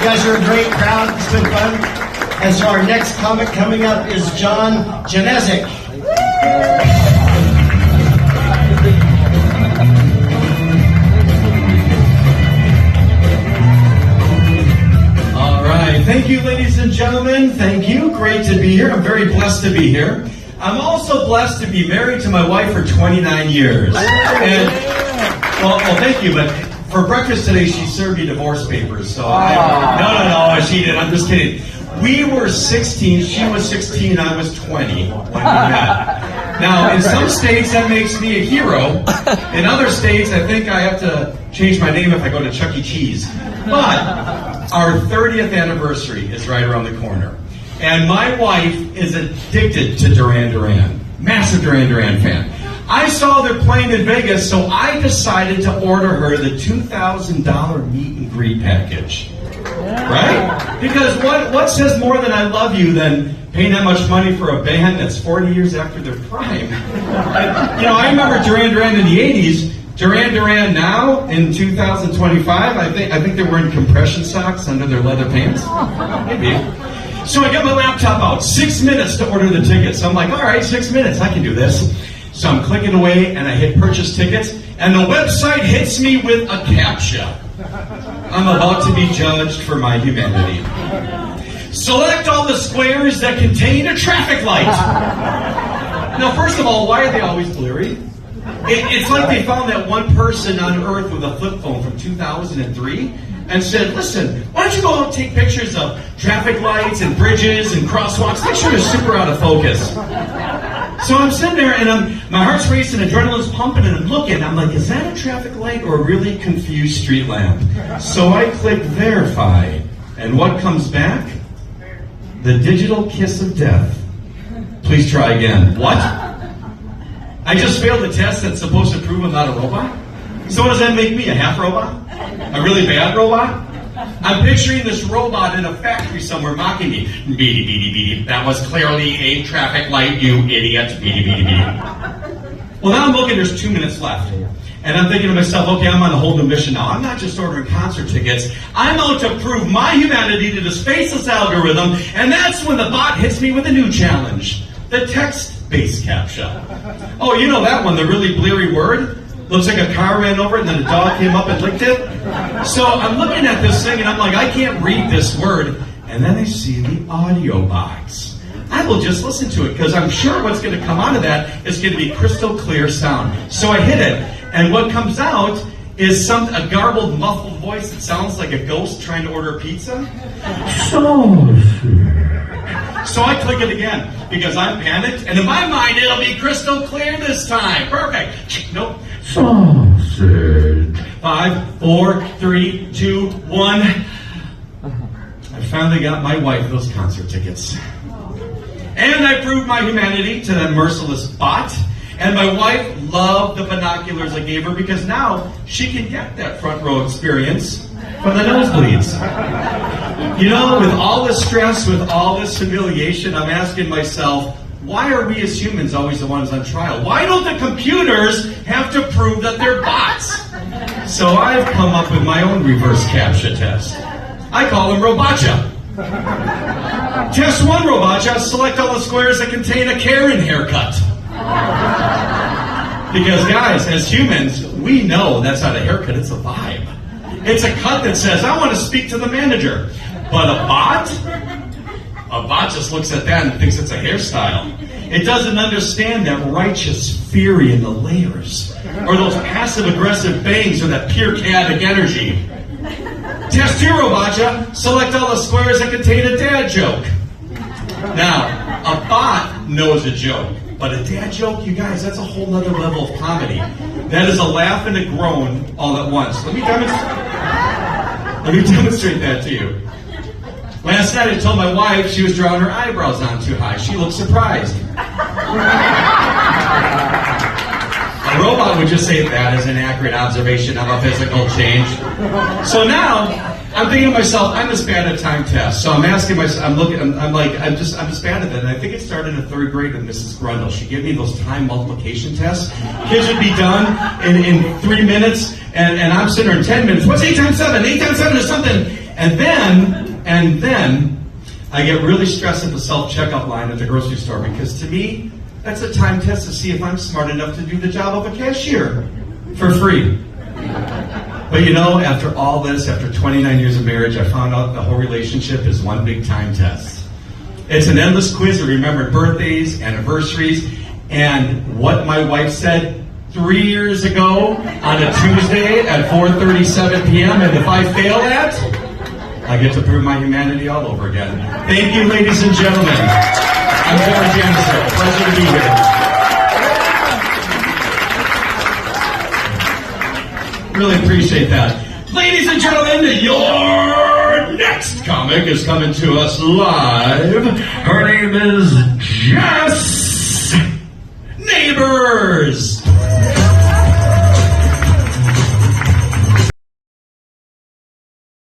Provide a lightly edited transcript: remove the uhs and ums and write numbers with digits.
guys are a great crowd. It's been fun. And so our next comic coming up is Janezic. All right. Thank you, ladies and gentlemen. Thank you. Great to be here. I'm very blessed to be here. I'm also blessed to be married to my wife for 29 years. And, well, thank you, but for breakfast today, she served me divorce papers. So no, she did. I'm just kidding. We were 16. She was 16. I was 20 when we met. Now, in some states, that makes me a hero. In other states, I think I have to change my name if I go to Chuck E. Cheese. But our 30th anniversary is right around the corner. And my wife is addicted to Duran Duran. Massive Duran Duran fan. I saw they're playing in Vegas, so I decided to order her the $2,000 meet and greet package. Right? Because what says more than I love you than paying that much money for a band that's 40 years after their prime? I remember Duran Duran in the 80s. Duran Duran now, in 2025, I think they're wearing compression socks under their leather pants. Maybe. So I got my laptop out. 6 minutes to order the tickets. So I'm like, all right, 6 minutes, I can do this. So I'm clicking away, and I hit purchase tickets, and the website hits me with a Captcha. I'm about to be judged for my humanity. Select all the squares that contain a traffic light. Now, first of all, why are they always blurry? It's like they found that one person on Earth with a flip phone from 2003 and said, listen, why don't you go out and take pictures of traffic lights and bridges and crosswalks? Make sure they're super out of focus. So I'm sitting there and my heart's racing, adrenaline's pumping, and I'm looking. I'm like, is that a traffic light or a really confused street lamp? So I click verify, and what comes back? The digital kiss of death. Please try again. What? I just failed the test that's supposed to prove I'm not a robot? So what does that make me, a half robot? A really bad robot? I'm picturing this robot in a factory somewhere mocking me. Beady, beady, beady. That was clearly a traffic light, you idiot. Beady, beady, beady. Well, now I'm looking, there's 2 minutes left. And I'm thinking to myself, okay, I'm on a whole new mission now. I'm not just ordering concert tickets. I'm out to prove my humanity to this faceless algorithm. And that's when the bot hits me with a new challenge. The text-based Captcha. Oh, you know that one, the really bleary word? Looks like a car ran over it and then a dog came up and licked it. So I'm looking at this thing and I'm like, I can't read this word. And then I see the audio box. I will just listen to it because I'm sure what's going to come out of that is going to be crystal clear sound. So I hit it, and what comes out is a garbled, muffled voice that sounds like a ghost trying to order a pizza. So I click it again because I'm panicked, and in my mind it'll be crystal clear this time. Perfect. Nope. Sausage. 5, 4, 3, 2, 1. I finally got my wife those concert tickets. And I proved my humanity to that merciless bot. And my wife loved the binoculars I gave her because now she can get that front row experience from the nosebleeds. You know, with all this stress, with all this humiliation, I'm asking myself, why are we as humans always the ones on trial? Why don't the computers have to prove that they're bots? So I've come up with my own reverse Captcha test. I call them Robotcha. Test 1, Robotcha. Select all the squares that contain a Karen haircut. Because guys, as humans, we know that's not a haircut, it's a vibe. It's a cut that says, I want to speak to the manager. But a bot just looks at that and thinks it's a hairstyle. It doesn't understand that righteous fury in the layers, or those passive-aggressive bangs, or that pure chaotic energy. Test 2, Robotcha. Select all the squares that contain a dad joke. Now, a bot knows a joke. But a dad joke, you guys, that's a whole other level of comedy. That is a laugh and a groan all at once. Let me demonstrate that to you. Last night I told my wife she was drawing her eyebrows on too high. She looked surprised. A robot would just say that is an accurate observation of a physical change. So now I'm thinking to myself, I'm this bad at time tests. So I'm asking myself, I'm just bad at that. And I think it started in 3rd grade with Mrs. Grundle. She gave me those time multiplication tests. Kids would be done in 3 minutes, and I'm sitting there in 10 minutes. What's 8 times 7? 8 times 7 is something. And then I get really stressed at the self-checkout line at the grocery store, because to me, that's a time test to see if I'm smart enough to do the job of a cashier for free. But you know, after all this, after 29 years of marriage, I found out the whole relationship is one big time test. It's an endless quiz of remembered birthdays, anniversaries, and what my wife said 3 years ago on a Tuesday at 4:37 p.m. And if I fail that, I get to prove my humanity all over again. Thank you, ladies and gentlemen. I'm Janezic. Pleasure to be here. Really appreciate that. Ladies and gentlemen, your next comic is coming to us live. Her name is Jess Neighbors.